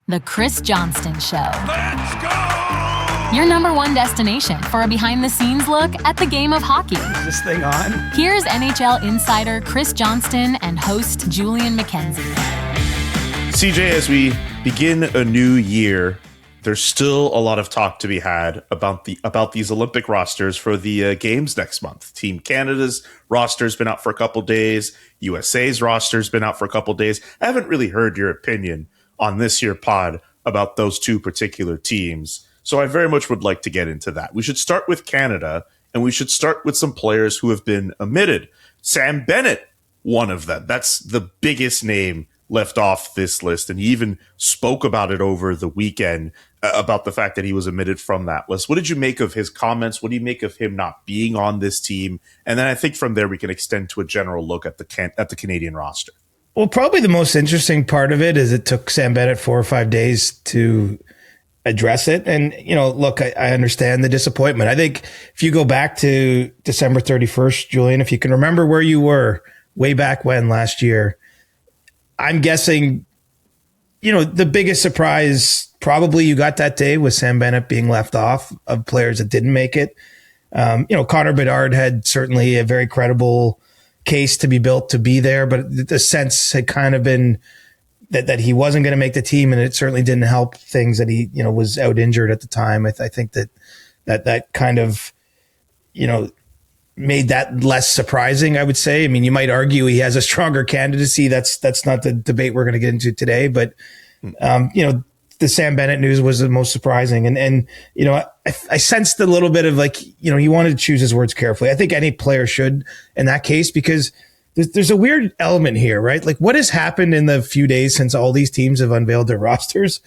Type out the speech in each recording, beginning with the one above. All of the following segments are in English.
The Chris Johnston Show. Let's go! Your number one destination for a behind-the-scenes look at the game of hockey. Is this thing on? Here's NHL insider Chris Johnston and host Julian McKenzie. CJ, as we begin a new year, there's still a lot of talk to be had about these Olympic rosters for the games next month. Team Canada's roster's been out for a couple days. USA's roster's been out for a couple days. I haven't really heard your opinion on this here pod about those two particular teams. So I very much would like to get into that. We should start with Canada, and we should start with some players who have been omitted. Sam Bennett, one of them. That's the biggest name left off this list, and he even spoke about it over the weekend about the fact that he was omitted from that list. What did you make of his comments? What do you make of him not being on this team? And then I think from there we can extend to a general look at the Canadian roster. Well, probably the most interesting part of it is it took Sam Bennett 4 or 5 days to address it. And, look, I understand the disappointment. I think if you go back to December 31st, Julian, if you can remember where you were way back when last year, I'm guessing, the biggest surprise probably you got that day was Sam Bennett being left off of players that didn't make it. Connor Bedard had certainly a very credible case to be built to be there, but the sense had kind of been that he wasn't going to make the team, and it certainly didn't help things that he was out injured at the time. I think that kind of made that less surprising, I would say. I mean, you might argue he has a stronger candidacy. That's not the debate we're going to get into today, but the Sam Bennett news was the most surprising. And I sensed a little bit of he wanted to choose his words carefully. I think any player should in that case, because there's a weird element here, right? Like, what has happened in the few days since all these teams have unveiled their rosters?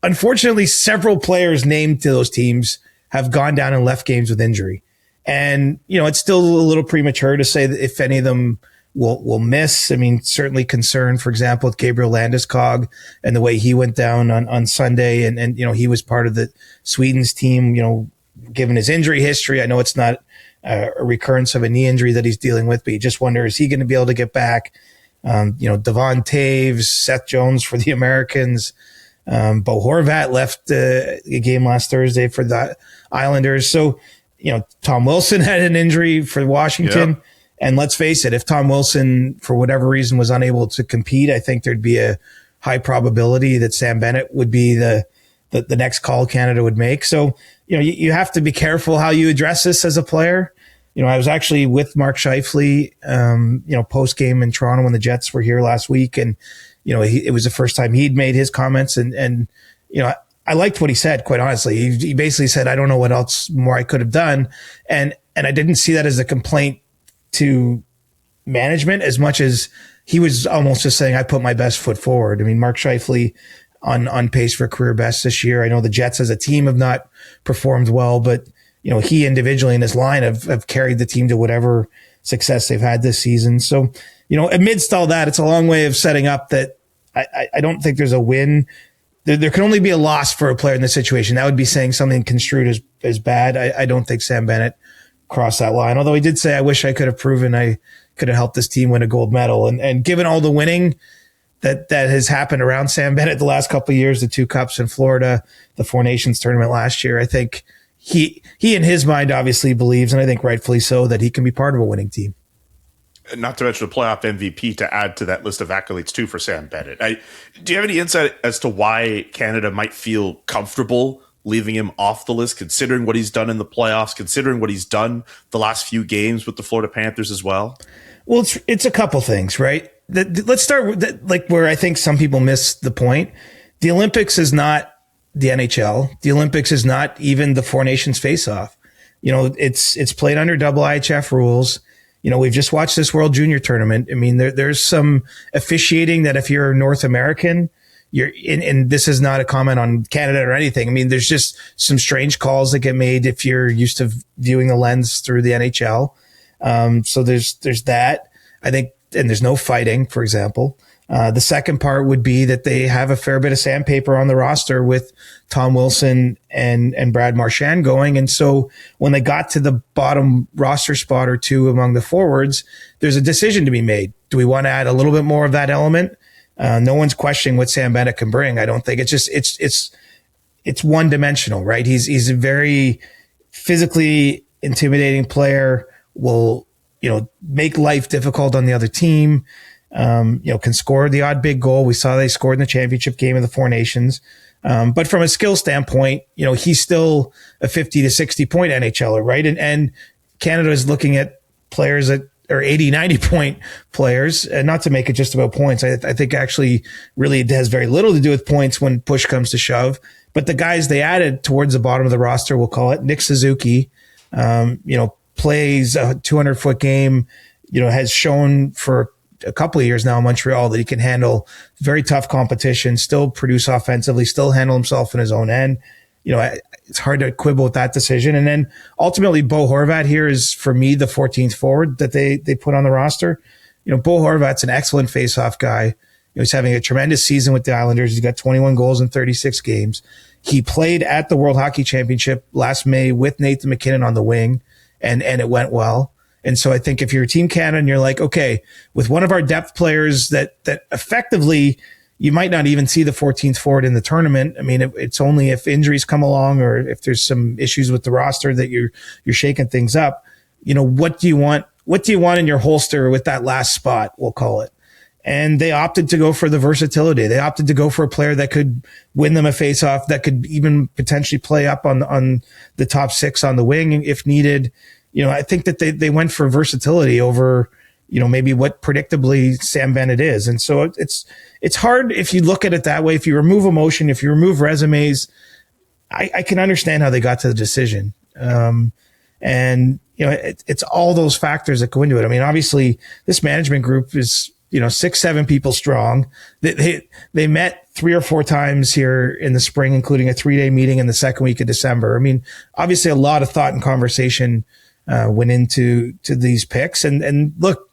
Unfortunately, several players named to those teams have gone down and left games with injury. And, it's still a little premature to say that if any of them will miss. I mean, certainly concerned, for example, with Gabriel Landeskog and the way he went down on Sunday. And he was part of the Sweden's team, given his injury history. I know it's not a recurrence of a knee injury that he's dealing with, but you just wonder, is he going to be able to get back? Devon Taves, Seth Jones for the Americans. Bo Horvat left a game last Thursday for the Islanders. So, Tom Wilson had an injury for Washington. Yep. And let's face it, if Tom Wilson, for whatever reason, was unable to compete, I think there'd be a high probability that Sam Bennett would be the next call Canada would make. So, you have to be careful how you address this as a player. I was actually with Mark Scheifele, post-game in Toronto when the Jets were here last week. And, it was the first time he'd made his comments. And I liked what he said, quite honestly. He basically said, I don't know what else more I could have done. And I didn't see that as a complaint to management as much as he was almost just saying, I put my best foot forward. I mean, Mark Scheifele on pace for career best this year. I know the Jets as a team have not performed well, but he individually in his line have carried the team to whatever success they've had this season. So, amidst all that, it's a long way of setting up that I don't think there's a win. There can only be a loss for a player in this situation. That would be saying something construed as bad. I don't think Sam Bennett crossed that line. Although he did say, I wish I could have proven I could have helped this team win a gold medal. And given all the winning that has happened around Sam Bennett the last couple of years, the 2 cups in Florida, the Four Nations tournament last year, I think he in his mind obviously believes, and I think rightfully so, that he can be part of a winning team. Not to mention a playoff MVP to add to that list of accolades too for Sam Bennett. Do you have any insight as to why Canada might feel comfortable leaving him off the list, considering what he's done in the playoffs, considering what he's done the last few games with the Florida Panthers as well? Well, it's a couple things, right? Let's start with where I think some people miss the point. The Olympics is not the NHL. The Olympics is not even the Four Nations face-off. It's played under double IHF rules. We've just watched this World Junior Tournament. I mean, there's some officiating that if you're North American, you're in, and this is not a comment on Canada or anything. I mean, there's just some strange calls that get made if you're used to viewing the lens through the NHL. So there's that, I think, and there's no fighting, for example. The second part would be that they have a fair bit of sandpaper on the roster with Tom Wilson and Brad Marchand going. And so when they got to the bottom roster spot or two among the forwards, there's a decision to be made. Do we want to add a little bit more of that element? No one's questioning what Sam Bennett can bring. I don't think it's one dimensional, right? He's a very physically intimidating player, will, make life difficult on the other team. Can score the odd big goal. We saw they scored in the championship game of the Four Nations. But from a skill standpoint, he's still a 50 to 60 point NHLer, right? And Canada is looking at players that are 80, 90 point players, and not to make it just about points. I think actually really it has very little to do with points when push comes to shove. But the guys they added towards the bottom of the roster, we'll call it Nick Suzuki, plays a 200-foot game, has shown for a couple of years now in Montreal that he can handle very tough competition, still produce offensively, still handle himself in his own end. It's hard to quibble with that decision. And then ultimately, Bo Horvat here is, for me, the 14th forward that they put on the roster. Bo Horvat's an excellent faceoff guy. He's having a tremendous season with the Islanders. He's got 21 goals in 36 games. He played at the World Hockey Championship last May with Nathan McKinnon on the wing, and it went well. And so I think if you're Team Canada and you're like, okay, with one of our depth players that effectively you might not even see the 14th forward in the tournament. I mean, it's only if injuries come along or if there's some issues with the roster that you're shaking things up. What do you want? What do you want in your holster with that last spot? We'll call it. And they opted to go for the versatility. They opted to go for a player that could win them a faceoff, that could even potentially play up on the top six on the wing if needed. I think that they went for versatility over, maybe what predictably Sam Bennett is. And so it's hard if you look at it that way. If you remove emotion, if you remove resumes, I can understand how they got to the decision. It's all those factors that go into it. I mean, obviously this management group is, 6-7 people strong. They met 3 or 4 times here in the spring, including a 3-day meeting in the second week of December. I mean, obviously a lot of thought and conversation went into these picks. And look,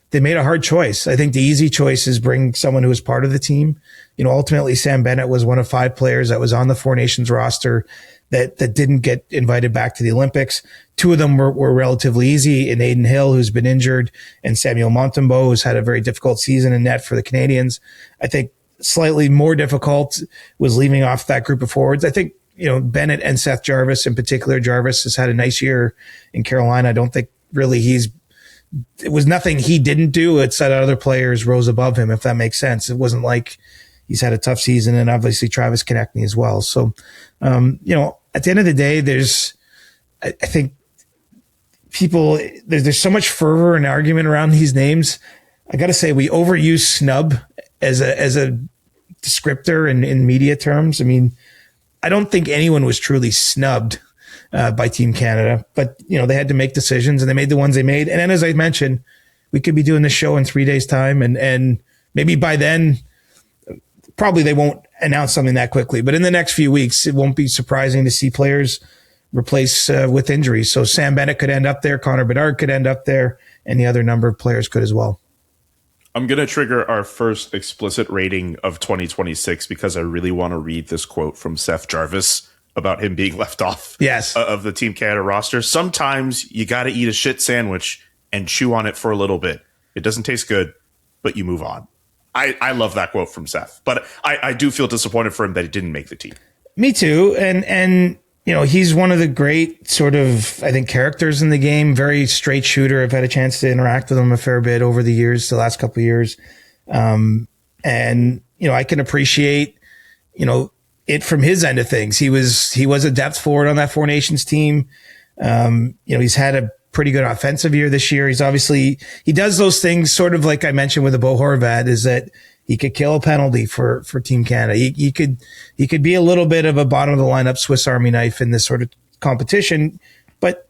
they made a hard choice. I think the easy choice is bring someone who was part of the team. Ultimately Sam Bennett was one of 5 players that was on the Four Nations roster that didn't get invited back to the Olympics. 2 of them were relatively easy, in Aiden Hill, who's been injured, and Samuel Montembeault, who's had a very difficult season in net for the Canadians. I think slightly more difficult was leaving off that group of forwards. I think, Bennett and Seth Jarvis in particular. Jarvis has had a nice year in Carolina. I don't think really it was nothing he didn't do. It's that other players rose above him, if that makes sense. It wasn't like he's had a tough season, and obviously Travis Konechny as well. So, at the end of the day, I think there's so much fervor and argument around these names. I got to say, we overuse snub as a descriptor in media terms. I mean, I don't think anyone was truly snubbed by Team Canada, but they had to make decisions, and they made the ones they made. And then, as I mentioned, we could be doing this show in 3 days' time, and maybe by then, probably they won't announce something that quickly. But in the next few weeks, it won't be surprising to see players replace with injuries. So Sam Bennett could end up there, Connor Bedard could end up there, and the other number of players could as well. I'm going to trigger our first explicit rating of 2026 because I really want to read this quote from Seth Jarvis about him being left off of the Team Canada roster. Sometimes you got to eat a shit sandwich and chew on it for a little bit. It doesn't taste good, but you move on. I love that quote from Seth, but I do feel disappointed for him that he didn't make the team. Me too. And he's one of the great sort of, I think, characters in the game, very straight shooter. I've had a chance to interact with him a fair bit over the years, the last couple of years. And I can appreciate, it from his end of things. He was a depth forward on that Four Nations team. He's had a pretty good offensive year this year. He does those things sort of like I mentioned with the Bo Horvat, is that he could kill a penalty for Team Canada. He could be a little bit of a bottom of the lineup Swiss Army knife in this sort of competition, but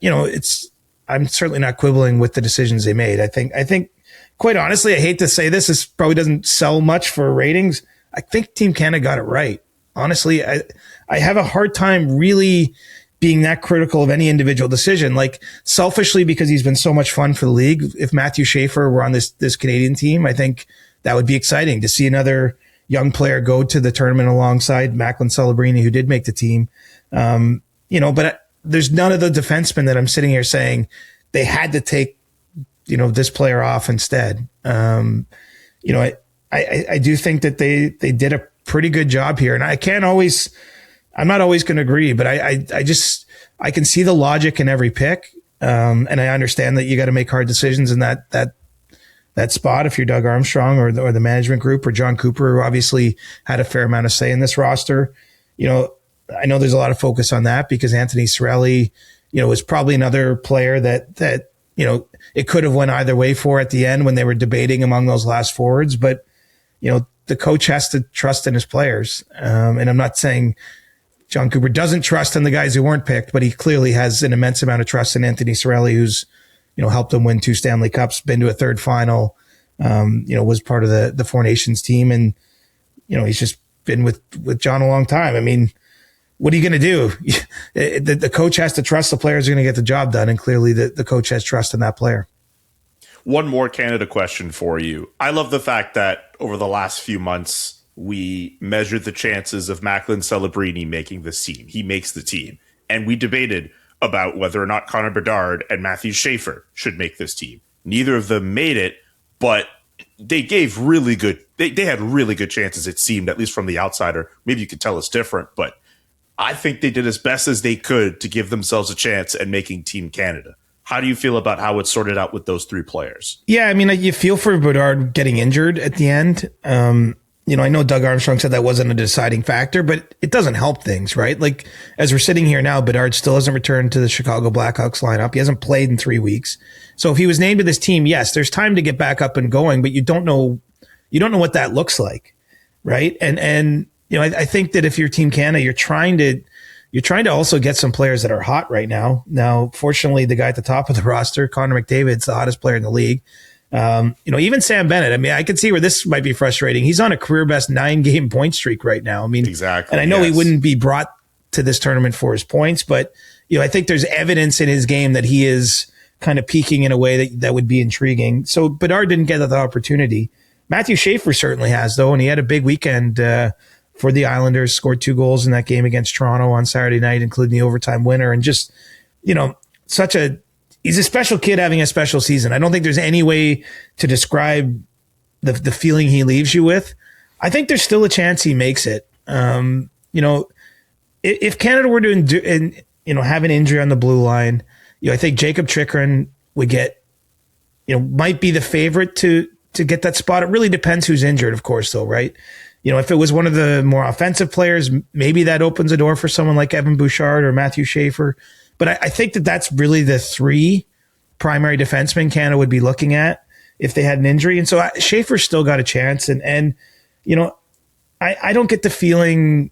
I'm certainly not quibbling with the decisions they made. I think quite honestly, I hate to say this probably doesn't sell much for ratings. I think Team Canada got it right. Honestly, I have a hard time really being that critical of any individual decision, like selfishly, because he's been so much fun for the league. If Matthew Schaefer were on this Canadian team, I think that would be exciting to see another young player go to the tournament alongside Macklin Celebrini, who did make the team. But there's none of the defensemen that I'm sitting here saying they had to take, this player off instead. I do think that they did a pretty good job here. And I'm not always going to agree, but I can see the logic in every pick. And I understand that you got to make hard decisions in that spot if you're Doug Armstrong or the management group or John Cooper, who obviously had a fair amount of say in this roster. I know there's a lot of focus on that because Anthony Cirelli, was probably another player that it could have went either way for at the end when they were debating among those last forwards. But, the coach has to trust in his players. And I'm not saying John Cooper doesn't trust in the guys who weren't picked, but he clearly has an immense amount of trust in Anthony Cirelli, who's, helped him win 2 Stanley Cups, been to a third final, was part of the Four Nations team. And, he's just been with John a long time. I mean, what are you going to do? The coach has to trust the players are going to get the job done. And clearly the coach has trust in that player. One more Canada question for you. I love the fact that over the last few months, we measured the chances of Macklin Celebrini making this team. He makes the team. And we debated about whether or not Connor Bedard and Matthew Schaefer should make this team. Neither of them made it, but they gave really good, they had really good chances, it seemed, at least from the outsider. Maybe you could tell us different, but I think they did as best as they could to give themselves a chance at making Team Canada. How do you feel about how it sorted out with those 3 players? Yeah, I mean, you feel for Bedard getting injured at the end. I know Doug Armstrong said that wasn't a deciding factor, but it doesn't help things, right? Like, as we're sitting here now, Bedard still hasn't returned to the Chicago Blackhawks lineup. He hasn't played in 3 weeks. So if he was named to this team, yes, there's time to get back up and going, but you don't know what that looks like, right? And I think that if you're Team Canada, you're trying to also get some players that are hot right now. Now, fortunately, the guy at the top of the roster, Connor McDavid's the hottest player in the league. Even Sam Bennett, I mean, I could see where this might be frustrating. He's on a career best 9-game point streak right now. I mean, exactly. And I know he wouldn't be brought to this tournament for his points, but I think there's evidence in his game that he is kind of peaking in a way that would be intriguing. So Bedard didn't get the opportunity. Matthew Schaefer certainly has, though, and he had a big weekend for the Islanders, scored 2 goals in that game against Toronto on Saturday night, including the overtime winner. And just, he's a special kid having a special season. I don't think there's any way to describe the feeling he leaves you with. I think there's still a chance he makes it. If Canada were to have an injury on the blue line, I think Jacob Chikrin would get, might be the favorite to get that spot. It really depends who's injured, of course, though, right? If it was one of the more offensive players, maybe that opens a door for someone like Evan Bouchard or Matthew Schaefer. But I think that that's really the 3 primary defensemen Canada would be looking at if they had an injury. And so Schaefer's still got a chance. And I don't get the feeling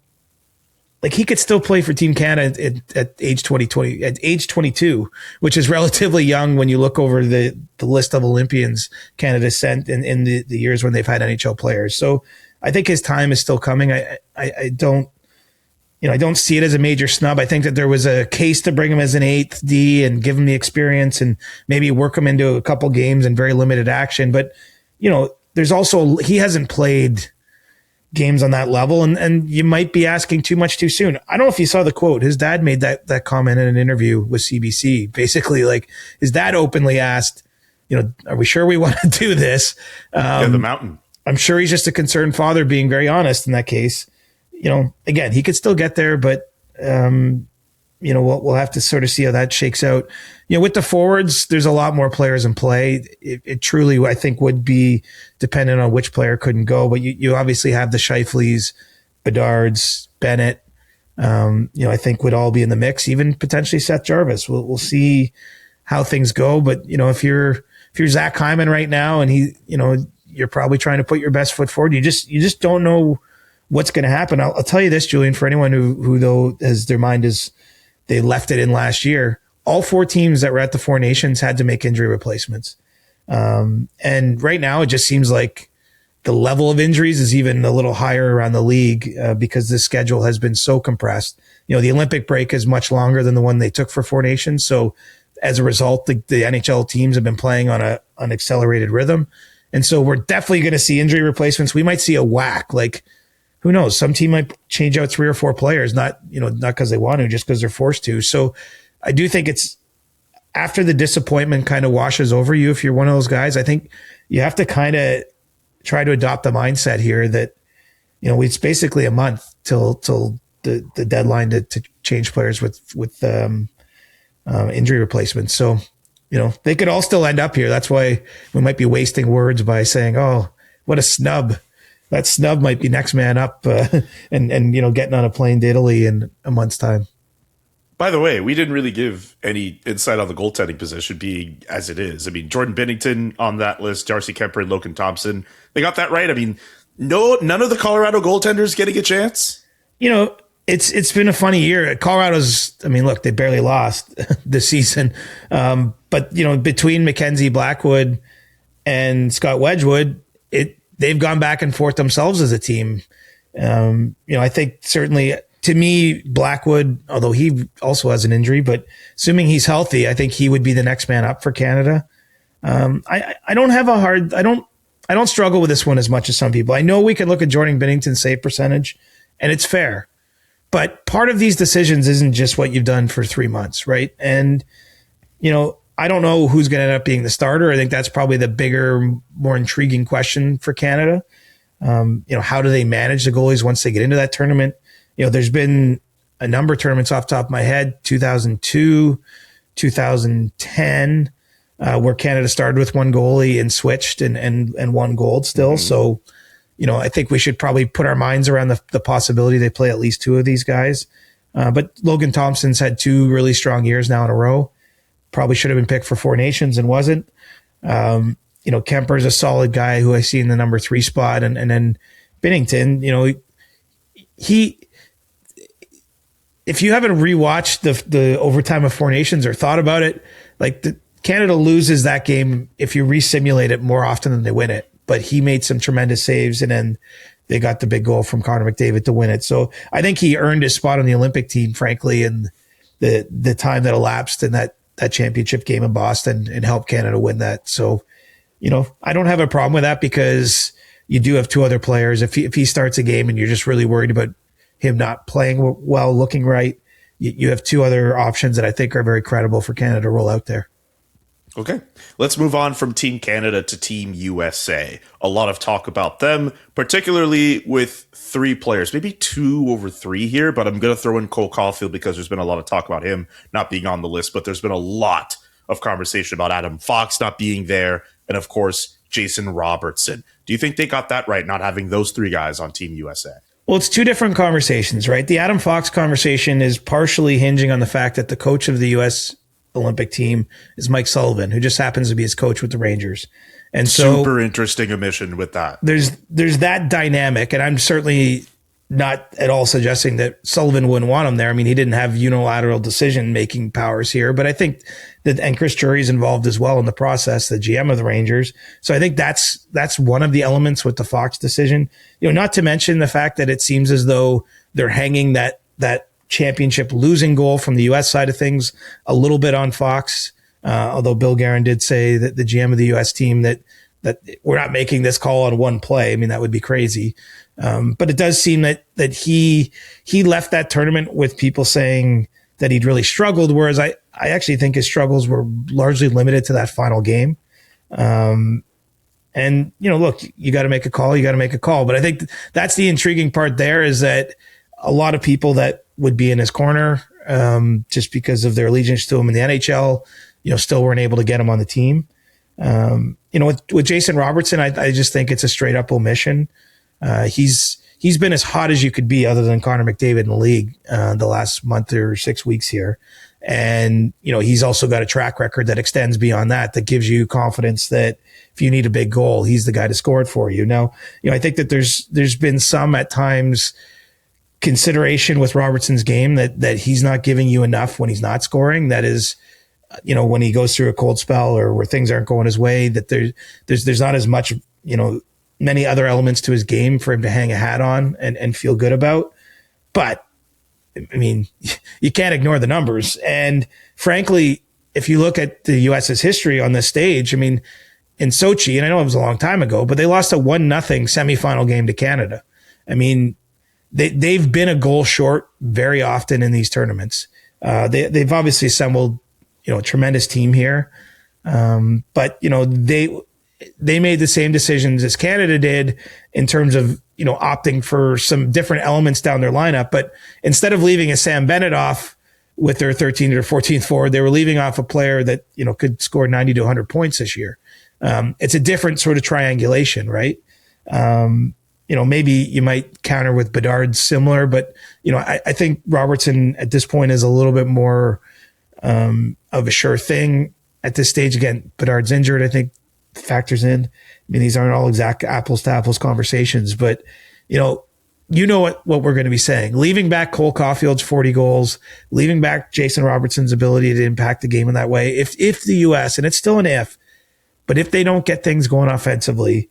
like he could still play for Team Canada at age 22, which is relatively young when you look over the list of Olympians Canada sent in the years when they've had NHL players. So I think his time is still coming. I don't see it as a major snub. I think that there was a case to bring him as an 8th D and give him the experience and maybe work him into a couple games and very limited action. But, there's also, he hasn't played games on that level and you might be asking too much too soon. I don't know if you saw the quote. His dad made that comment in an interview with CBC. Basically, like, his dad openly asked, are we sure we want to do this? The mountain. I'm sure he's just a concerned father being very honest in that case. Again, he could still get there, but, we'll have to sort of see how that shakes out. With the forwards, there's a lot more players in play. It truly, I think, would be dependent on which player couldn't go, but you obviously have the Scheifele's, Bedards, Bennett, I think would all be in the mix, even potentially Seth Jarvis. We'll see how things go. But, if you're Zach Hyman right now and you're probably trying to put your best foot forward, you just don't know what's going to happen. I'll tell you this, Julian, for anyone who though has their mind is they left it in last year, all 4 teams that were at the Four Nations had to make injury replacements. And right now it just seems like the level of injuries is even a little higher around the league because the schedule has been so compressed. The Olympic break is much longer than the one they took for Four Nations. So as a result, the NHL teams have been playing on an accelerated rhythm. And so we're definitely going to see injury replacements. We might see a whack. Like, who knows? Some team might change out 3 or 4 players, not because they want to, just because they're forced to. So I do think it's after the disappointment kind of washes over you. If you're one of those guys, I think you have to kind of try to adopt the mindset here that, it's basically a month till the deadline to change players with injury replacements. So, they could all still end up here. That's why we might be wasting words by saying, "Oh, what a snub." That snub might be next man up, and getting on a plane to Italy in a month's time. By the way, we didn't really give any insight on the goaltending position being as it is. I mean, Jordan Binnington on that list, Darcy Kemper and Logan Thompson. They got that right. I mean, none of the Colorado goaltenders getting a chance. It's been a funny year. Colorado's, look, they barely lost this season. But between McKenzie, Blackwood, and Scott Wedgwood, they've gone back and forth themselves as a team. I think certainly, to me, Blackwood, although he also has an injury, but assuming he's healthy, I think he would be the next man up for Canada. I don't struggle with this one as much as some people. I know we can look at Jordan Binnington's save percentage, and it's fair. But part of these decisions isn't just what you've done for 3 months, right? And, I don't know who's going to end up being the starter. I think that's probably the bigger, more intriguing question for Canada. How do they manage the goalies once they get into that tournament? There's been a number of tournaments off the top of my head, 2002, 2010, where Canada started with one goalie and switched and won gold still. Mm-hmm. So, I think we should probably put our minds around the possibility they play at least two of these guys. But Logan Thompson's had 2 really strong years now in a row. Probably should have been picked for Four Nations and wasn't. Kemper's a solid guy who I see in the number 3 spot. And then Binnington, if you haven't rewatched the overtime of Four Nations or thought about it, Canada loses that game if you re-simulate it more often than they win it. But he made some tremendous saves, and then they got the big goal from Connor McDavid to win it. So I think he earned his spot on the Olympic team, frankly, in the time that elapsed in that championship game in Boston and helped Canada win that. So, I don't have a problem with that because you do have 2 other players. If he starts a game and you're just really worried about him not playing well, looking right, you have 2 other options that I think are very credible for Canada to roll out there. Okay, let's move on from Team Canada to Team USA. A lot of talk about them, particularly with 3 players, maybe 2 over 3 here, but I'm going to throw in Cole Caufield because there's been a lot of talk about him not being on the list, but there's been a lot of conversation about Adam Fox not being there, and of course, Jason Robertson. Do you think they got that right, not having those 3 guys on Team USA? Well, it's 2 different conversations, right? The Adam Fox conversation is partially hinging on the fact that the coach of the U.S. Olympic team is Mike Sullivan, who just happens to be his coach with the Rangers. And so super interesting omission with that. There's that dynamic, and I'm certainly not at all suggesting that Sullivan wouldn't want him there. I mean, he didn't have unilateral decision-making powers here, but I think that, and Chris Drury's involved as well in the process, the GM of the Rangers. So I think that's one of the elements with the Fox decision. Not to mention the fact that it seems as though they're hanging that championship losing goal from the U.S. side of things a little bit on Fox. Although Bill Guerin did say that the GM of the U.S. team that we're not making this call on one play. I mean, that would be crazy. But it does seem that he left that tournament with people saying that he'd really struggled, whereas I actually think his struggles were largely limited to that final game. And, look, you got to make a call, But I think that's the intriguing part there, is that a lot of people that would be in his corner, just because of their allegiance to him in the NHL, still weren't able to get him on the team. With Jason Robertson, I just think it's a straight up omission. He's been as hot as you could be, other than Connor McDavid in the league, the last month or 6 weeks here. And, he's also got a track record that extends beyond that gives you confidence that if you need a big goal, he's the guy to score it for you. Now, I think that there's been some at times consideration with Robertson's game that he's not giving you enough when he's not scoring. That is, when he goes through a cold spell or where things aren't going his way, that there's not as much, many other elements to his game for him to hang a hat on and feel good about. But I mean, you can't ignore the numbers. And frankly, if you look at the US's history on this stage, I mean, in Sochi, and I know it was a long time ago, but they lost a 1-0 semifinal game to Canada. I mean, they've been a goal short very often in these tournaments. They've obviously assembled, a tremendous team here. But they made the same decisions as Canada did in terms of, opting for some different elements down their lineup. But instead of leaving a Sam Bennett off with their 13th or 14th forward, they were leaving off a player that, could score 90 to 100 points this year. It's a different sort of triangulation, right? Maybe you might counter with Bedard similar, but, I think Robertson at this point is a little bit more of a sure thing at this stage. Again, Bedard's injured, I think factors in. I mean, these aren't all exact apples to apples conversations, but, what we're going to be saying. Leaving back Cole Caufield's 40 goals, leaving back Jason Robertson's ability to impact the game in that way. If the U.S., and it's still an if, but if they don't get things going offensively,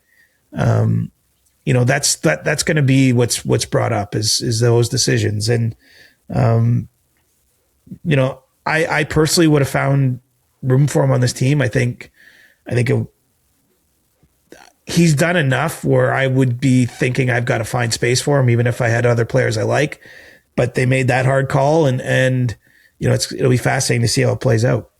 that's going to be what's brought up is those decisions. And, I personally would have found room for him on this team. I think he's done enough where I would be thinking I've got to find space for him, even if I had other players I like. But they made that hard call, and it'll be fascinating to see how it plays out.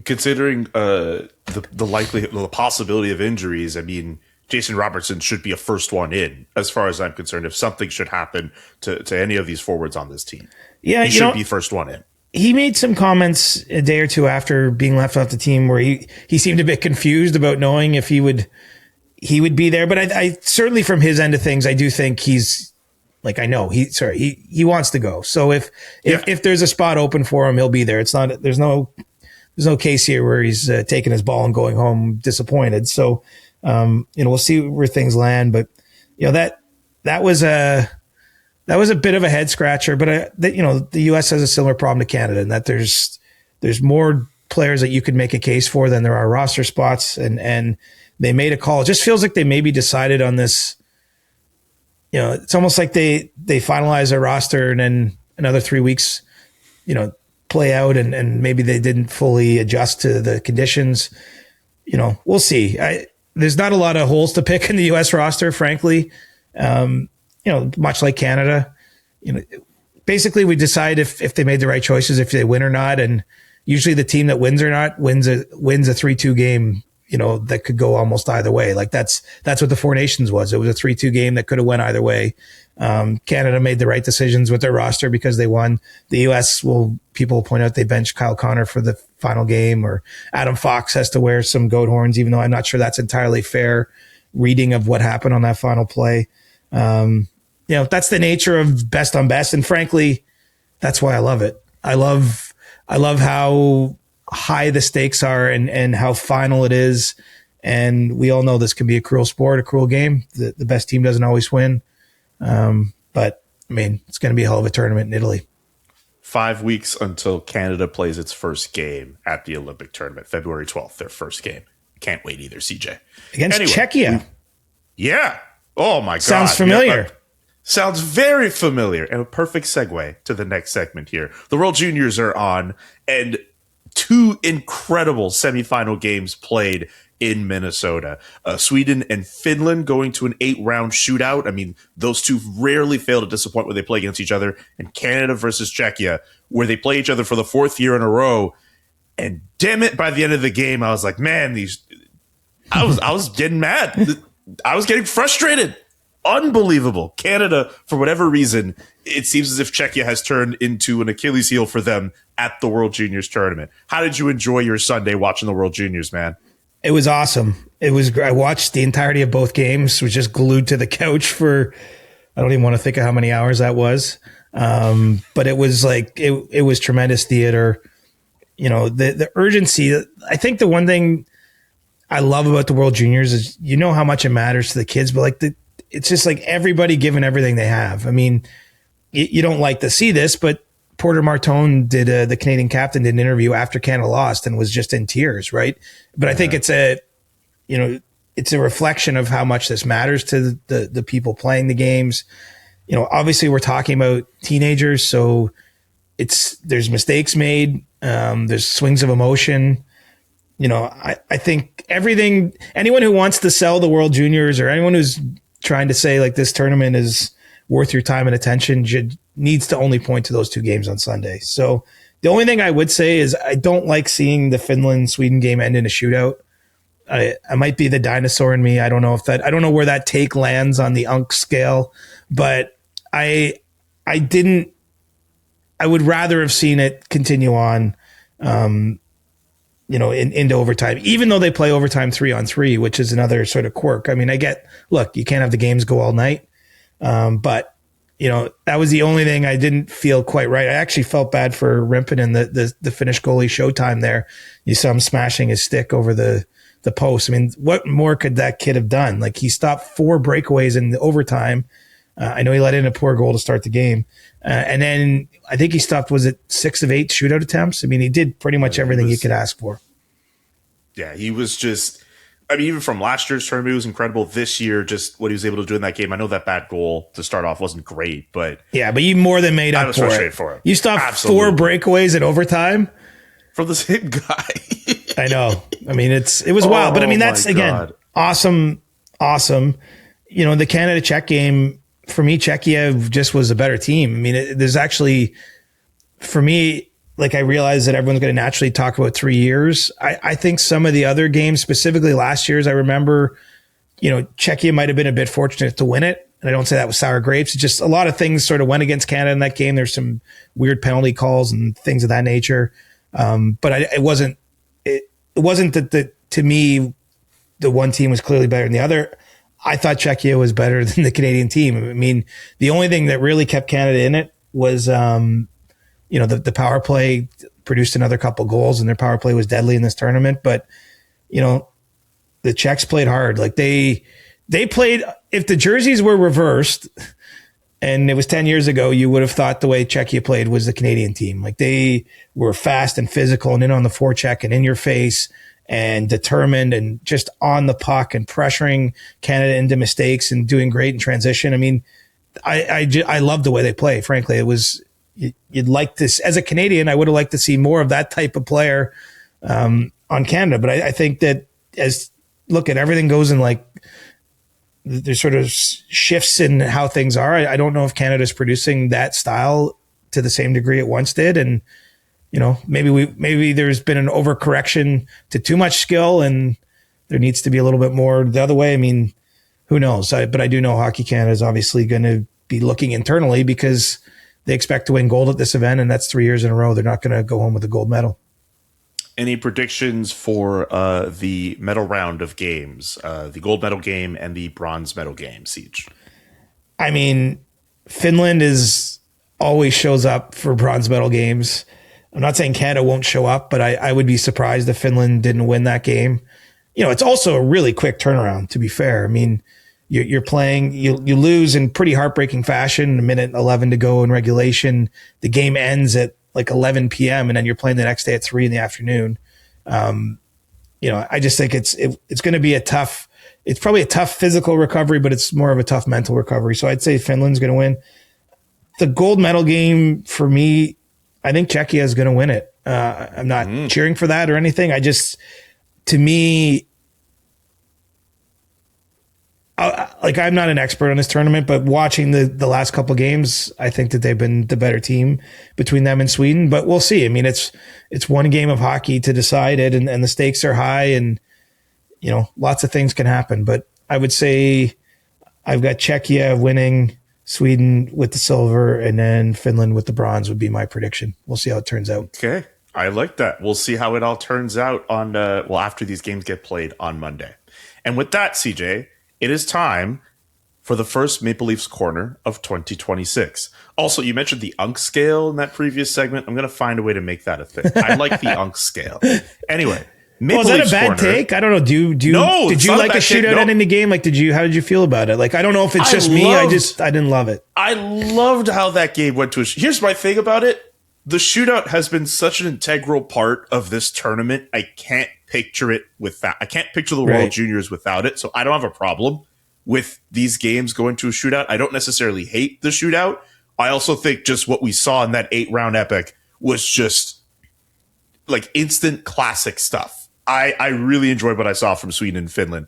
Considering the likelihood, the possibility of injuries, I mean, Jason Robertson should be a first one in, as far as I'm concerned. If something should happen to any of these forwards on this team, he should be first one in. He made some comments a day or two after being left off the team where he seemed a bit confused about knowing if he would be there. But I certainly, from his end of things, I do think he's like, I know he wants to go. So if there's a spot open for him, he'll be there. It's not, there's no case here where he's taking his ball and going home disappointed. So, we'll see where things land, but that was a bit of a head scratcher, but the U.S. has a similar problem to Canada in that there's more players that you could make a case for than there are roster spots, and they made a call. It just feels like they maybe decided on this. It's almost like they finalize their roster and then another 3 weeks, play out, and maybe they didn't fully adjust to the conditions. We'll see. There's not a lot of holes to pick in the U.S. roster, frankly. Much like Canada, basically we decide if they made the right choices, if they win or not. And usually the team that wins or not wins a 3-2 game, that could go almost either way. Like that's what the Four Nations was. It was a 3-2 game that could have went either way. Canada made the right decisions with their roster because they won. The U.S. people will point out they benched Kyle Connor for the final game, or Adam Fox has to wear some goat horns, even though I'm not sure that's entirely fair reading of what happened on that final play. That's the nature of best on best. And frankly, that's why I love it. I love how high the stakes are and how final it is. And we all know this can be a cruel sport, a cruel game. The best team doesn't always win. But I mean, it's going to be a hell of a tournament in Italy. 5 weeks until Canada plays its first game at the Olympic tournament, February 12th, their first game. Can't wait either, CJ. Against Czechia. Yeah. Oh my God. Sounds familiar. Sounds very familiar, and a perfect segue to the next segment here. The World Juniors are on, and 2 incredible semifinal games played in Minnesota. Sweden and Finland going to an 8-round shootout. I mean, those two rarely fail to disappoint when they play against each other. And Canada versus Czechia, where they play each other for the 4th year in a row. And damn it, by the end of the game, I was like, man, I was getting mad. I was getting frustrated. Unbelievable. Canada, for whatever reason, it seems as if Czechia has turned into an Achilles heel for them at the World Juniors tournament. How did you enjoy your Sunday watching the World Juniors, man? It was awesome. I watched the entirety of both games, was just glued to the couch for, I don't even want to think of how many hours that was. But it was like, it was tremendous theater. The urgency. I think the one thing I love about the World Juniors is, how much it matters to the kids, but it's just like everybody giving everything they have. I mean, you don't like to see this, but Porter Martone the Canadian captain, did an interview after Canada lost and was just in tears, right? But I think it's a reflection of how much this matters to the people playing the games. Obviously we're talking about teenagers, so there's mistakes made, there's swings of emotion. I think anyone who wants to sell the World Juniors, or anyone who's trying to say like this tournament is worth your time and attention, needs to only point to those 2 games on Sunday. So the only thing I would say is I don't like seeing the Finland-Sweden game end in a shootout. I might be the dinosaur in me. I don't know where that take lands on the Unk scale, but I would rather have seen it continue on, into overtime, even though they play overtime 3-on-3, which is another sort of quirk. I mean, look, you can't have the games go all night. But that was the only thing I didn't feel quite right. I actually felt bad for Rimpinen, the Finnish goalie showtime there. You saw him smashing his stick over the post. I mean, what more could that kid have done? Like, he stopped 4 breakaways in the overtime. I know he let in a poor goal to start the game. And then I think he stopped, was it 6 of 8 shootout attempts? I mean, he did pretty much everything you could ask for. Yeah, he was just, I mean, even from last year's tournament, it was incredible. This year, just what he was able to do in that game. I know that bad goal to start off wasn't great, but yeah, but you more than made up for it. You stopped Absolutely. 4 breakaways in overtime from the same guy. I know. I mean, it was wild, but I mean, that's again awesome. The Canada-Czech game, for me, Czechia just was a better team. I mean, there's actually, for me, like, I realize that everyone's going to naturally talk about 3 years. I think some of the other games, specifically last year's, I remember, Czechia might have been a bit fortunate to win it. And I don't say that with sour grapes. It's just a lot of things sort of went against Canada in that game. There's some weird penalty calls and things of that nature. But it wasn't that to me, the one team was clearly better than the other. I thought Czechia was better than the Canadian team. I mean, the only thing that really kept Canada in it was, the power play produced another couple goals, and their power play was deadly in this tournament. But, the Czechs played hard. Like, they played, if the jerseys were reversed and it was 10 years ago, you would have thought the way Czechia played was the Canadian team. Like, they were fast and physical and in on the forecheck and in your face and determined and just on the puck and pressuring Canada into mistakes and doing great in transition. I mean, I love the way they play. Frankly, it was, you'd like this as a Canadian. I would have liked to see more of that type of player on Canada. But I think that everything goes in, like, there's sort of shifts in how things are. I don't know if Canada's producing that style to the same degree it once did. And, maybe there's been an overcorrection to too much skill and there needs to be a little bit more the other way. I mean, who knows? But I do know Hockey Canada is obviously going to be looking internally because they expect to win gold at this event, and that's 3 years in a row. They're not going to go home with a gold medal. Any predictions for the medal round of games, the gold medal game and the bronze medal game, Siege? I mean, Finland always shows up for bronze medal games. I'm not saying Canada won't show up, but I would be surprised if Finland didn't win that game. It's also a really quick turnaround, to be fair. I mean, you're playing, you lose in pretty heartbreaking fashion, a minute 11 to go in regulation. The game ends at like 11 p.m. and then you're playing the next day at 3 in the afternoon. I just think it's going to be it's probably a tough physical recovery, but it's more of a tough mental recovery. So I'd say Finland's going to win. The gold medal game, for me, I think Czechia is going to win it. I'm not cheering for that or anything. To me, I'm not an expert on this tournament, but watching the last couple games, I think that they've been the better team between them and Sweden. But we'll see. I mean, it's one game of hockey to decide it, and the stakes are high, and lots of things can happen. But I would say I've got Czechia winning, Sweden with the silver, and then Finland with the bronze would be my prediction. We'll see how it turns out. Okay, I like that. We'll see how it all turns out on after these games get played on Monday. And with that, CJ, it is time for the first Maple Leafs Corner of 2026. Also, you mentioned the UNC scale in that previous segment. I'm going to find a way to make that a thing. I like the UNC scale. Anyway, Maple is that Leafs a bad Corner. take? I don't know. Did you like a shootout ending the game? Like, how did you feel about it? Like, I don't know if it's just me. I didn't love it. I loved how that game went to here's my thing about it. The shootout has been such an integral part of this tournament. I can't picture it without. I can't picture the World Juniors without it. So I don't have a problem with these games going to a shootout. I don't necessarily hate the shootout. I also think just what we saw in that 8-round epic was just like instant classic stuff. I really enjoyed what I saw from Sweden and Finland.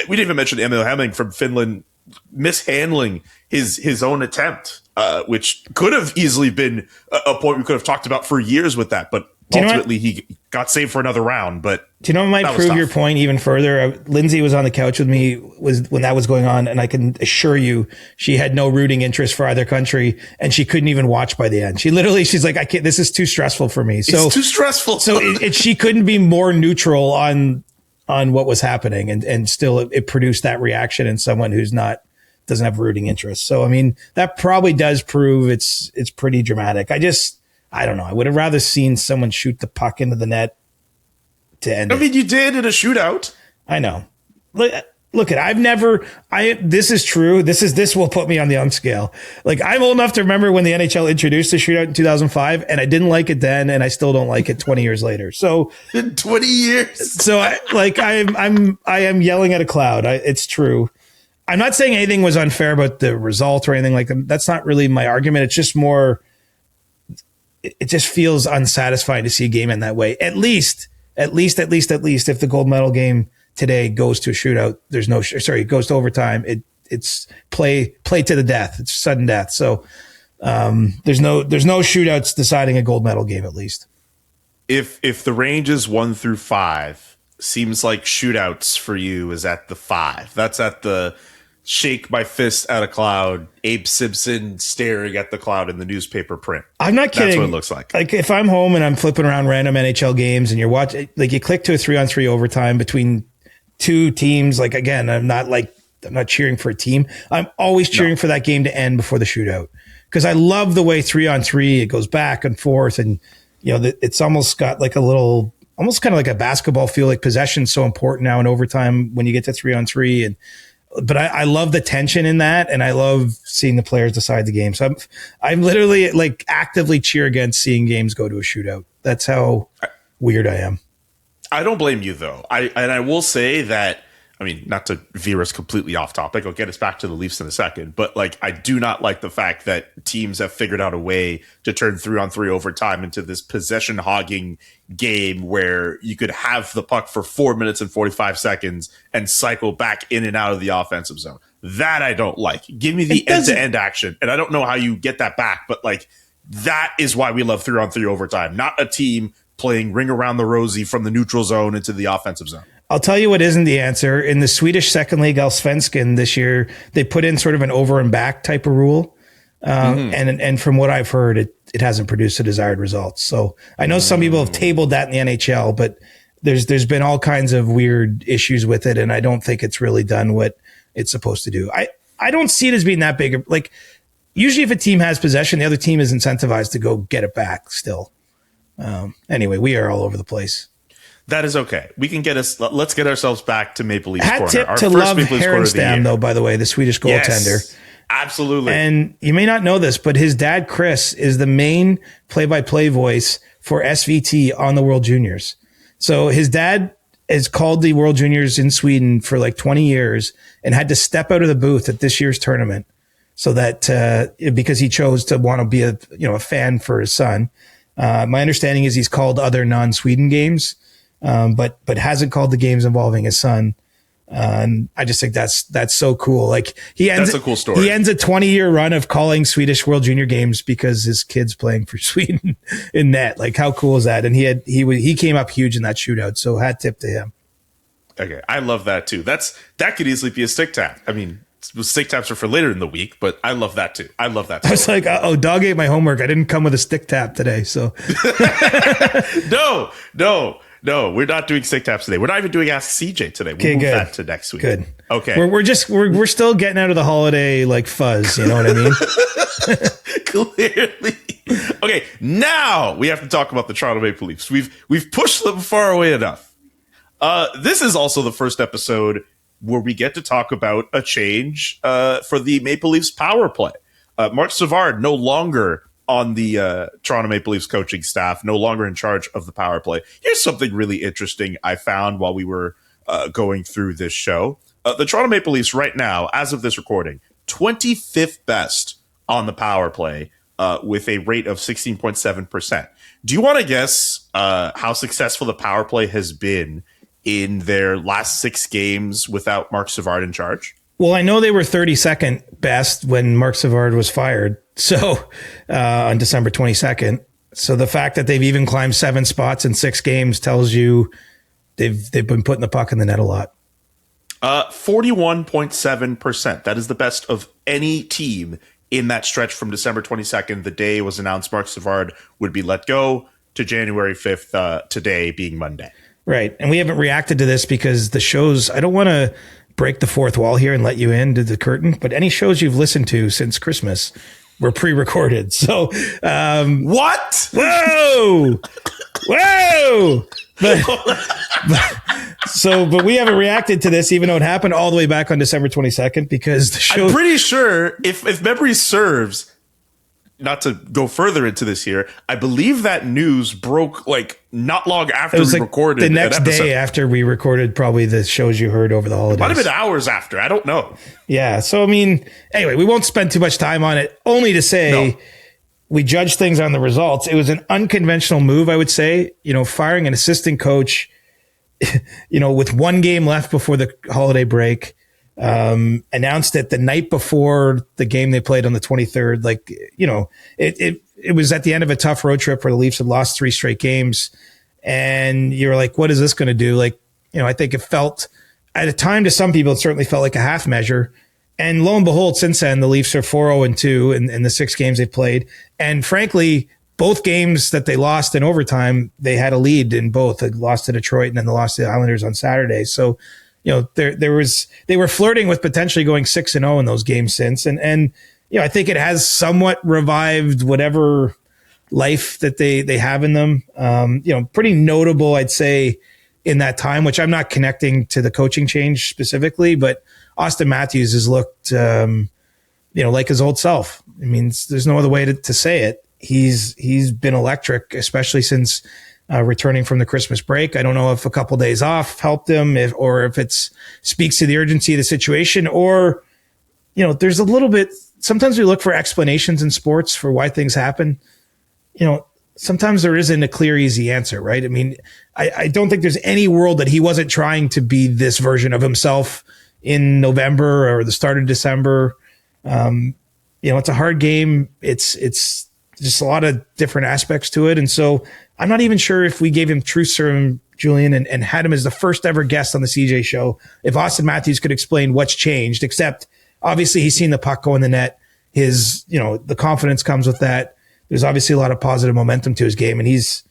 We didn't even mention Emil Hemming from Finland mishandling his own attempt, which could have easily been a point we could have talked about for years with that. But ultimately he got saved for another round. But do you know what might prove your point even further? Lindsay was on the couch with me when that was going on, and I can assure you she had no rooting interest for either country, and she couldn't even watch by the end. She's like, I can't. This is too stressful for me. So it's too stressful. So she couldn't be more neutral on what was happening, and still it produced that reaction in someone who's doesn't have rooting interest. So I mean, that probably does prove it's pretty dramatic. I don't know. I would have rather seen someone shoot the puck into the net to end it. I mean, you did in a shootout. I know. Look, this is true. This will put me on the scale. Like, I'm old enough to remember when the NHL introduced the shootout in 2005, and I didn't like it then, and I still don't like it 20 years later. So 20 years. So I am yelling at a cloud. It's true. I'm not saying anything was unfair about the result or anything like that. That's not really my argument. It's just more, it just feels unsatisfying to see a game in that way. At least if the gold medal game today goes to a shootout, it goes to overtime. It's play to the death. It's sudden death. So there's no shootouts deciding a gold medal game, at least. If the range is 1 through 5, seems like shootouts for you is at the 5. That's at the shake my fist at a cloud, Abe Simpson staring at the cloud in the newspaper print. I'm not kidding. That's what it looks like. Like, if I'm home and I'm flipping around random NHL games and you're watching, like, you click to a 3-on-3 overtime between two teams. Like, again, I'm not cheering for a team. I'm always cheering for that game to end before the shootout, because I love the way 3-on-3, it goes back and forth, and it's almost got like almost kind of like a basketball feel. Like, possession's so important now in overtime when you get to 3-on-3, but I love the tension in that, and I love seeing the players decide the game. So I'm literally like actively cheer against seeing games go to a shootout. That's how weird I am. I don't blame you, though. I will say that, I mean, not to veer us completely off topic, I'll get us back to the Leafs in a second, but like, I do not like the fact that teams have figured out a way to turn 3-on-3 overtime into this possession hogging game where you could have the puck for 4 minutes and 45 seconds and cycle back in and out of the offensive zone. That I don't like. Give me the end-to-end action. And I don't know how you get that back, but like, that is why we love 3-on-3 overtime, not a team playing ring around the rosy from the neutral zone into the offensive zone. I'll tell you what isn't the answer. In the Swedish second league, Allsvenskan, this year, they put in sort of an over and back type of rule. And from what I've heard, it hasn't produced the desired results. So I know some people have tabled that in the NHL, but there's been all kinds of weird issues with it, and I don't think it's really done what it's supposed to do. I don't see it as being that big. Like, usually if a team has possession, the other team is incentivized to go get it back still. Anyway, we are all over the place. That is okay. We can let's get ourselves back to Maple Leafs Hat Corner. tip Our to first Love Maple Leafs Corner of the year. Herenstam, though, by the way, the Swedish goaltender. Yes, absolutely. And you may not know this, but his dad, Chris, is the main play-by-play voice for SVT on the World Juniors. So his dad has called the World Juniors in Sweden for like 20 years and had to step out of the booth at this year's tournament so that because he chose to want to be a fan for his son. My understanding is he's called other non-Sweden games, but hasn't called the games involving his son. And I just think that's so cool. Like, that's a cool story. He ends a 20-year run of calling Swedish World Junior games because his kid's playing for Sweden in net. Like, how cool is that? And he came up huge in that shootout. So hat tip to him. Okay, I love that too. That could easily be a stick tap. I mean, stick taps are for later in the week, but I love that too. I love that. I was like, oh, dog ate my homework. I didn't come with a stick tap today. So no, we're not doing stick taps today. We're not even doing Ask CJ today. We'll move that to next week. Good. Okay. We're still getting out of the holiday like fuzz. You know what I mean? Clearly. Okay. Now we have to talk about the Toronto Maple Leafs. We've pushed them far away enough. This is also the first episode where we get to talk about a change for the Maple Leafs power play. Marc Savard no longer on the Toronto Maple Leafs coaching staff, no longer in charge of the power play. Here's something really interesting I found while we were going through this show. The Toronto Maple Leafs right now, as of this recording, 25th best on the power play with a rate of 16.7%. Do you want to guess how successful the power play has been in their last 6 games without Marc Savard in charge? Well, I know they were 32nd best when Marc Savard was fired. So on December 22nd, So the fact that they've even climbed 7 spots in 6 games tells you they've been putting the puck in the net a lot. 41.7%. That is the best of any team in that stretch from December 22nd, the day it was announced Marc Savard would be let go, to January 5th, today being Monday. Right. And we haven't reacted to this because the shows, I don't want to break the fourth wall here and let you into the curtain, but any shows you've listened to since Christmas were pre-recorded. So, what? Whoa! Whoa! But we haven't reacted to this, even though it happened all the way back on December 22nd, because the show. I'm pretty sure, if memory serves, not to go further into this here, I believe that news broke like not long after we recorded the next day after we recorded probably the shows you heard over the holidays. Might have been hours after. I don't know. Yeah. So, I mean, anyway, we won't spend too much time on it, only to say we judge things on the results. It was an unconventional move, I would say, firing an assistant coach, with 1 game left before the holiday break. Announced it the night before the game they played on the 23rd. It was at the end of a tough road trip where the Leafs had lost 3 straight games. And you're like, what is this going to do? I think it felt at a time to some people, it certainly felt like a half measure. And lo and behold, since then, the Leafs are 4-0-2 in the 6 games they've played. And frankly, both games that they lost in overtime, they had a lead in both. They lost to Detroit and then they lost to the Islanders on Saturday. So, they were flirting with potentially going 6-0 in those games since. And I think it has somewhat revived whatever life that they have in them. Pretty notable, I'd say, in that time, which I'm not connecting to the coaching change specifically, but Auston Matthews has looked, like his old self. I mean, there's no other way to say it. He's been electric, especially since returning from the Christmas break. I don't know if a couple days off helped him, or if it speaks to the urgency of the situation, or, there's a little bit, sometimes we look for explanations in sports for why things happen. Sometimes there isn't a clear, easy answer, right? I mean, I don't think there's any world that he wasn't trying to be this version of himself in November or the start of December. It's a hard game. It's just a lot of different aspects to it. And so I'm not even sure if we gave him truth serum, Julian, and had him as the first ever guest on the CJ show, if Auston Matthews could explain what's changed, except obviously he's seen the puck go in the net. His, the confidence comes with that. There's obviously a lot of positive momentum to his game, and he's,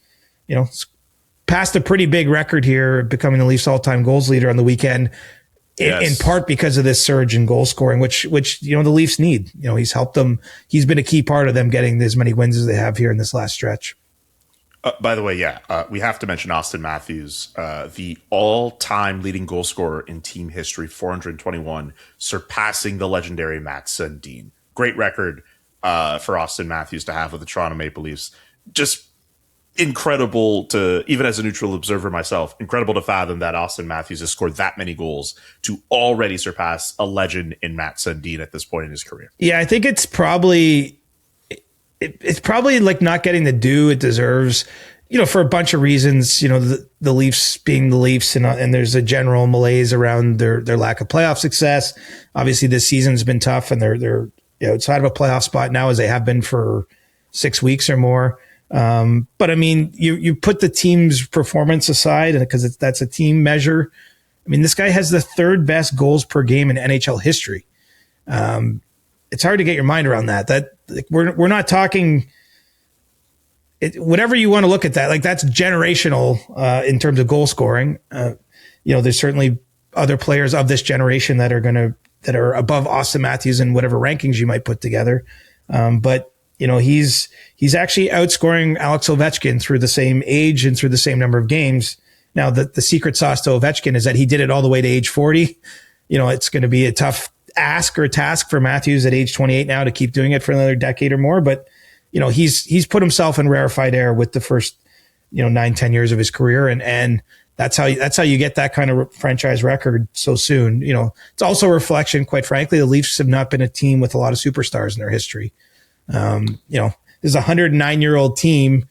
passed a pretty big record here, becoming the Leafs all-time goals leader on the weekend, in part because of this surge in goal scoring, which the Leafs need. He's helped them. He's been a key part of them getting as many wins as they have here in this last stretch. By the way, we have to mention Auston Matthews, the all-time leading goal scorer in team history, 421, surpassing the legendary Matt Sundin. Great record for Auston Matthews to have with the Toronto Maple Leafs. Just incredible to, even as a neutral observer myself, incredible to fathom that Auston Matthews has scored that many goals to already surpass a legend in Matt Sundin at this point in his career. Yeah, I think it's probably like not getting the due it deserves, for a bunch of reasons. The Leafs being the Leafs, and there's a general malaise around their lack of playoff success. Obviously, this season's been tough, and they're outside of a playoff spot now, as they have been for 6 weeks or more. But I mean, you put the team's performance aside, and because that's a team measure. I mean, this guy has the 3rd best goals per game in NHL history. It's hard to get your mind around that. We're not talking whatever you want to look at that. Like, that's generational in terms of goal scoring. There's certainly other players of this generation that are above Auston Matthews in whatever rankings you might put together. But he's actually outscoring Alex Ovechkin through the same age and through the same number of games. Now, the secret sauce to Ovechkin is that he did it all the way to age 40. It's going to be a tough ask or task for Matthews at age 28 now to keep doing it for another decade or more. But, he's put himself in rarefied air with the first, 9-10 years of his career. And that's how you get that kind of franchise record so soon. It's also a reflection, quite frankly, the Leafs have not been a team with a lot of superstars in their history. There's a 109-year-old team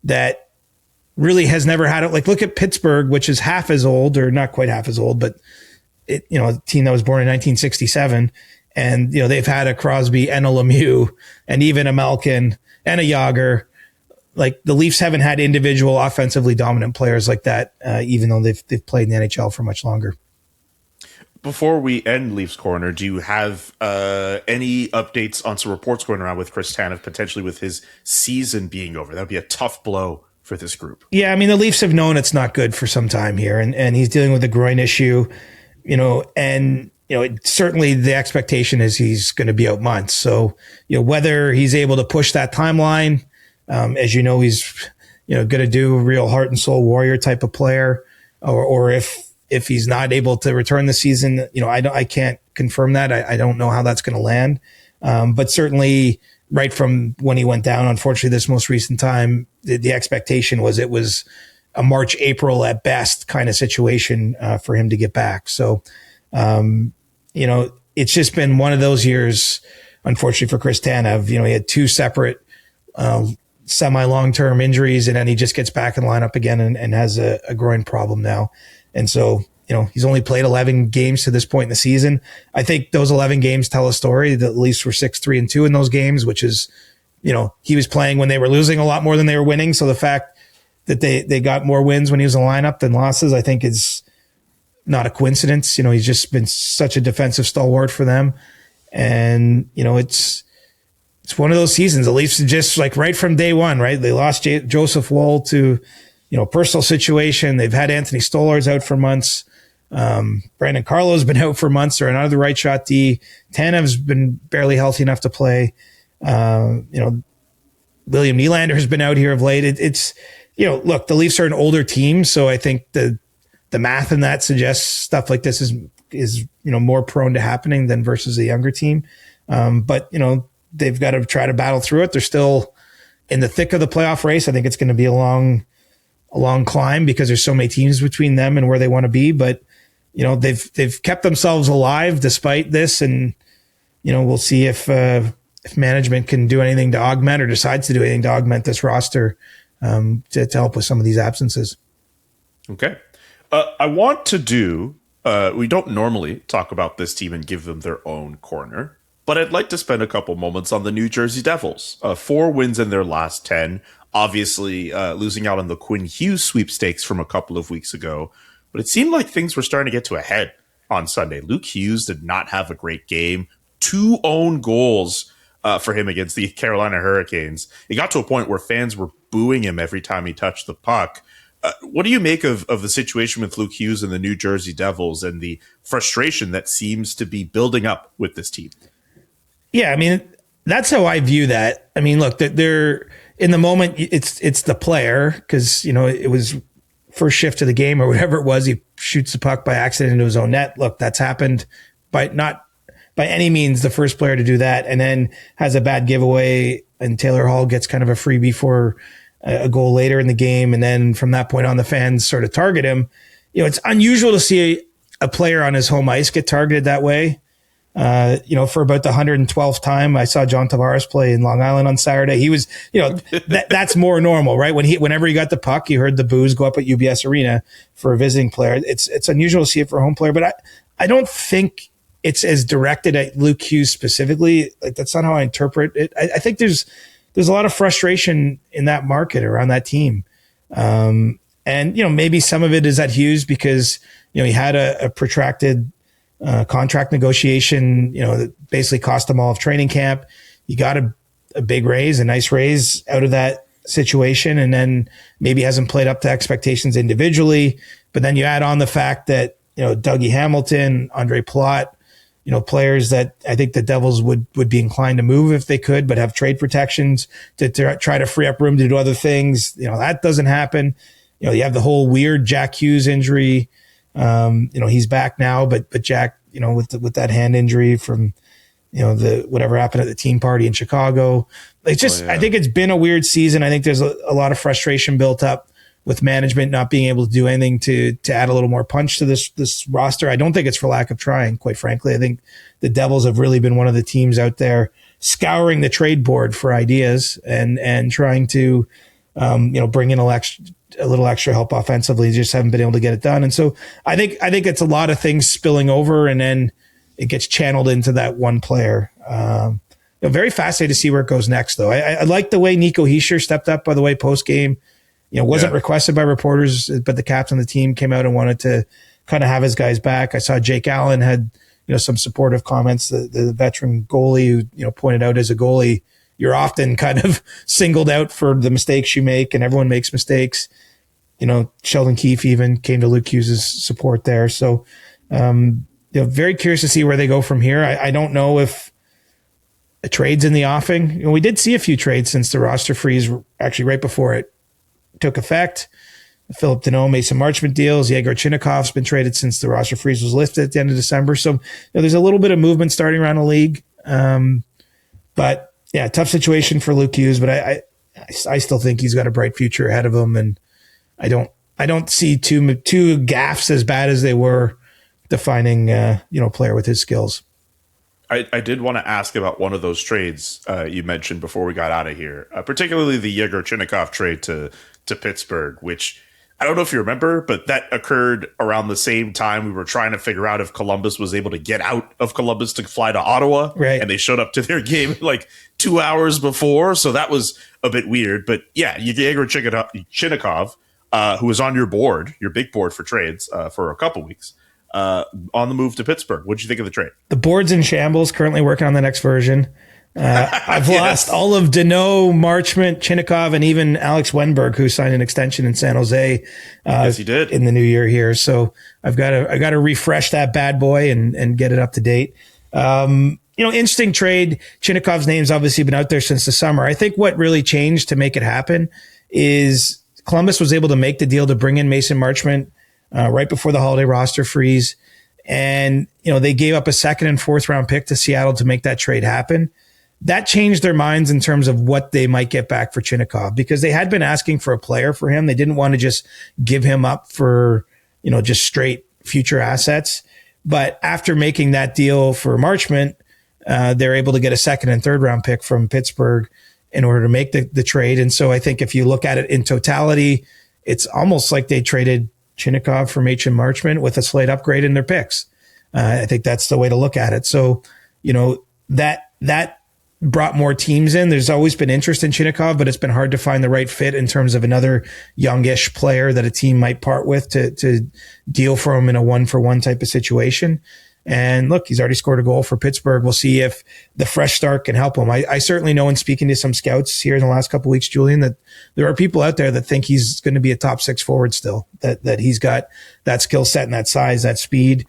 that really has never had it. Like, look at Pittsburgh, which is half as old, or not quite half as old, but a team that was born in 1967. And, they've had a Crosby and a Lemieux and even a Malkin and a Yager. like the Leafs haven't had individual offensively dominant players like that, even though they've played in the NHL for much longer. Before we end Leafs Corner, do you have any updates on some reports going around with Chris Tanev potentially with his season being over? That would be a tough blow for this group. Yeah, I mean, the Leafs have known it's not good for some time here, and he's dealing with a groin issue, and certainly the expectation is he's going to be out months. So, whether he's able to push that timeline, as he's, going to do a real heart and soul warrior type of player, or if he's not able to return the season, I can't confirm that. I don't know how that's going to land. But certainly right from when he went down, unfortunately, this most recent time, the expectation was it was a March, April at best kind of situation for him to get back. So, it's just been one of those years, unfortunately for Chris Tanev. He had two separate semi-long-term injuries, and then he just gets back in the lineup again and has a groin problem now. And so, he's only played 11 games to this point in the season. I think those 11 games tell a story. The Leafs were 6-3-2 in those games, which is, he was playing when they were losing a lot more than they were winning. So the fact that they got more wins when he was in the lineup than losses, I think is not a coincidence. He's just been such a defensive stalwart for them. And, it's one of those seasons. The Leafs just like right from day one, right? They lost Joseph Woll to, personal situation. They've had Anthony Stollar's out for months. Brandon Carlo's been out for months. They're another right shot D. Tanev's been barely healthy enough to play. William Nylander has been out here of late. It's look, the Leafs are an older team, so I think the math in that suggests stuff like this is more prone to happening than versus a younger team. But they've got to try to battle through it. They're still in the thick of the playoff race. I think it's going to be a long climb because there's so many teams between them and where they want to be. But, they've kept themselves alive despite this. And, we'll see if management can do anything to augment or decides to do anything to augment this roster to help with some of these absences. Okay. I want to do, we don't normally talk about this team and give them their own corner, but I'd like to spend a couple moments on the New Jersey Devils. 4 wins in their last 10. Obviously, losing out on the Quinn Hughes sweepstakes from a couple of weeks ago. But it seemed like things were starting to get to a head on Sunday. Luke Hughes did not have a great game. 2 own goals for him against the Carolina Hurricanes. It got to a point where fans were booing him every time he touched the puck. What do you make of the situation with Luke Hughes and the New Jersey Devils and the frustration that seems to be building up with this team? Yeah, I mean, that's how I view that. I mean, look, they're in the moment, it's the player because, it was first shift of the game or whatever it was. He shoots the puck by accident into his own net. Look, that's happened not by any means the first player to do that, and then has a bad giveaway and Taylor Hall gets kind of a freebie for a goal later in the game. And then from that point on, the fans sort of target him. It's unusual to see a player on his home ice get targeted that way. For about the 112th time, I saw John Tavares play in Long Island on Saturday. He was, that's more normal, right? Whenever he got the puck, you heard the boos go up at UBS Arena for a visiting player. It's unusual to see it for a home player, but I don't think it's as directed at Luke Hughes specifically. Like that's not how I interpret it. I think there's a lot of frustration in that market around that team. And maybe some of it is at Hughes because, he had a protracted contract negotiation, that basically cost him all of training camp. You got a big raise, a nice raise out of that situation, and then maybe hasn't played up to expectations individually. But then you add on the fact that, Dougie Hamilton, Andre Palat, players that I think the Devils would be inclined to move if they could, but have trade protections to try to free up room to do other things. That doesn't happen. You have the whole weird Jack Hughes injury. He's back now, but Jack, with that hand injury from, the whatever happened at the team party in Chicago. It's just, I think it's been a weird season. I think there's a lot of frustration built up with management not being able to do anything to add a little more punch to this roster. I don't think it's for lack of trying, quite frankly. I think the Devils have really been one of the teams out there scouring the trade board for ideas and trying to, bring in a little extra help offensively. Just haven't been able to get it done. And so I think it's a lot of things spilling over and then it gets channeled into that one player. very fascinated to see where it goes next, though. I like the way Nico Hischier stepped up, by the way, post game. Wasn't requested by reporters, but the captain of the team came out and wanted to kind of have his guys back. I saw Jake Allen had, some supportive comments. The veteran goalie who, pointed out as a goalie, you're often kind of singled out for the mistakes you make, and everyone makes mistakes. Sheldon Keefe even came to Luke Hughes' support there. So, very curious to see where they go from here. I don't know if a trade's in the offing. We did see a few trades since the roster freeze, actually right before it took effect. Philip Deneau, Mason Marchment deals. Yegor Chinakhov's been traded since the roster freeze was lifted at the end of December. So there's a little bit of movement starting around the league. But yeah, tough situation for Luke Hughes, but I still think he's got a bright future ahead of him. And I don't see two gaffes as bad as they were defining, player with his skills. I did want to ask about one of those trades you mentioned before we got out of here, particularly the Yegor Chinakhov trade to Pittsburgh, which I don't know if you remember, but that occurred around the same time we were trying to figure out if Columbus was able to get out of Columbus to fly to Ottawa. Right. And they showed up to their game like 2 hours before. So that was a bit weird. But yeah, Yegor Chinakhov, who was on your big board for trades for a couple weeks, on the move to Pittsburgh. What'd you think of the trade? The board's in shambles, currently working on the next version. I've lost all of Deneau, Marchment, Chinakhov, and even Alex Wenberg, who signed an extension in San Jose. Yes, he did in the new year here. So I got to refresh that bad boy and get it up to date. Interesting trade. Chinakhov's name's obviously been out there since the summer. I think what really changed to make it happen is Columbus was able to make the deal to bring in Mason Marchment right before the holiday roster freeze. And, they gave up a second and fourth round pick to Seattle to make that trade happen. That changed their minds in terms of what they might get back for Chinakhov, because they had been asking for a player for him. They didn't want to just give him up for, just straight future assets. But after making that deal for Marchment, they're able to get a second and third round pick from Pittsburgh in order to make the trade. And so I think if you look at it in totality, it's almost like they traded Chinakhov for Mason Marchment with a slight upgrade in their picks. I think that's the way to look at it. So, that brought more teams in. There's always been interest in Chinakhov, but it's been hard to find the right fit in terms of another youngish player that a team might part with to deal for him in a 1-for-1 type of situation. And look, he's already scored a goal for Pittsburgh. We'll see if the fresh start can help him. I certainly know in speaking to some scouts here in the last couple of weeks, Julian, that there are people out there that think he's going to be a top 6 forward still, that he's got that skill set and that size, that speed.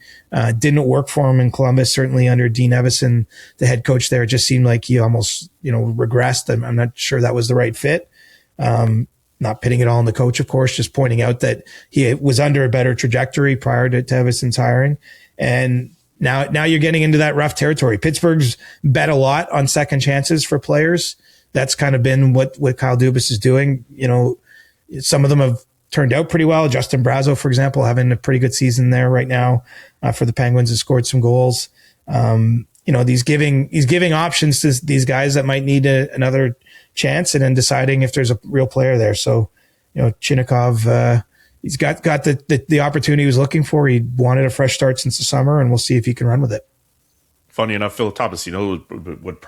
Didn't work for him in Columbus, certainly under Dean Evison, the head coach there. It just seemed like he almost, regressed. I'm not sure that was the right fit. Not pitting it all on the coach, of course, just pointing out that he was under a better trajectory prior to Evison's hiring. And now you're getting into that rough territory. Pittsburgh's bet a lot on second chances for players. That's kind of been what Kyle Dubas is doing. Some of them have turned out pretty well. Justin Brazeau, for example, having a pretty good season there right now for the Penguins, has scored some goals. He's giving options to these guys that might need another chance, and then deciding if there's a real player there. So, Chinakhov, he's got the opportunity he was looking for. He wanted a fresh start since the summer, and we'll see if he can run with it. Funny enough, Phil Tomasino would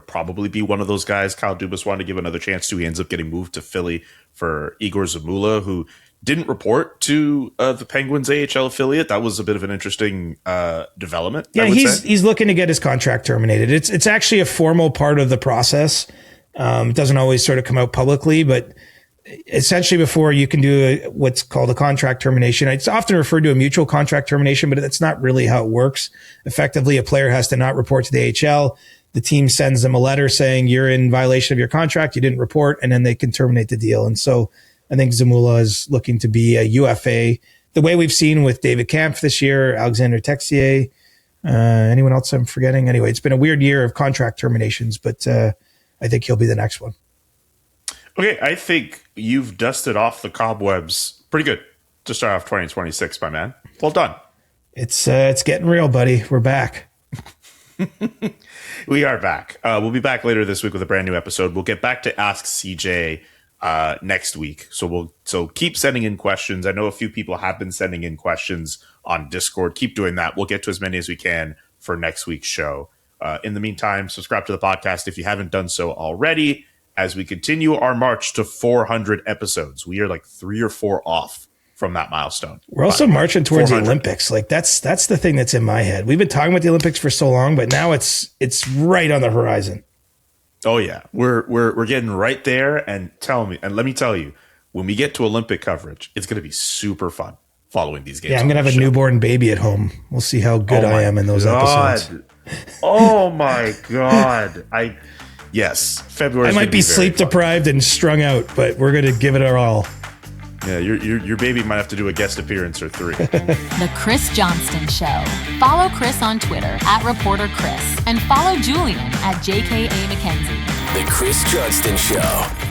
probably be one of those guys Kyle Dubas wanted to give another chance to. He ends up getting moved to Philly for Igor Zamula, who didn't report to the Penguins AHL affiliate. That was a bit of an interesting development. Yeah, he's looking to get his contract terminated. It's actually a formal part of the process. It doesn't always sort of come out publicly, but essentially before you can do what's called a contract termination. It's often referred to a mutual contract termination, but that's not really how it works. Effectively, a player has to not report to the AHL. The team sends them a letter saying you're in violation of your contract, you didn't report, and then they can terminate the deal. And so I think Zamula is looking to be a UFA, the way we've seen with David Kampf this year, Alexander Texier, anyone else I'm forgetting? Anyway, it's been a weird year of contract terminations, but I think he'll be the next one. Okay, I think you've dusted off the cobwebs pretty good to start off 2026, my man. Well done. It's getting real, buddy. We're back. We are back. We'll be back later this week with a brand new episode. We'll get back to Ask CJ next week. So keep sending in questions. I know a few people have been sending in questions on Discord. Keep doing that. We'll get to as many as we can for next week's show. In the meantime, subscribe to the podcast if you haven't done so already, as we continue our march to 400 episodes. We are like 3 or 4 off from that milestone. We're also marching towards 400. the Olympics. Like that's the thing that's in my head. We've been talking about the Olympics for so long, but now it's right on the horizon. Oh yeah, we're getting right there. And let me tell you, when we get to Olympic coverage, it's going to be super fun following these games. Yeah, I'm going to have a newborn baby at home. We'll see how good I am in those episodes. Oh my God. Yes, February. I might be sleep deprived and strung out, but we're going to give it our all. Yeah, your baby might have to do a guest appearance or 3. The Chris Johnston Show. Follow Chris on Twitter @ReporterChris and follow Julian @JKA McKenzie. The Chris Johnston Show.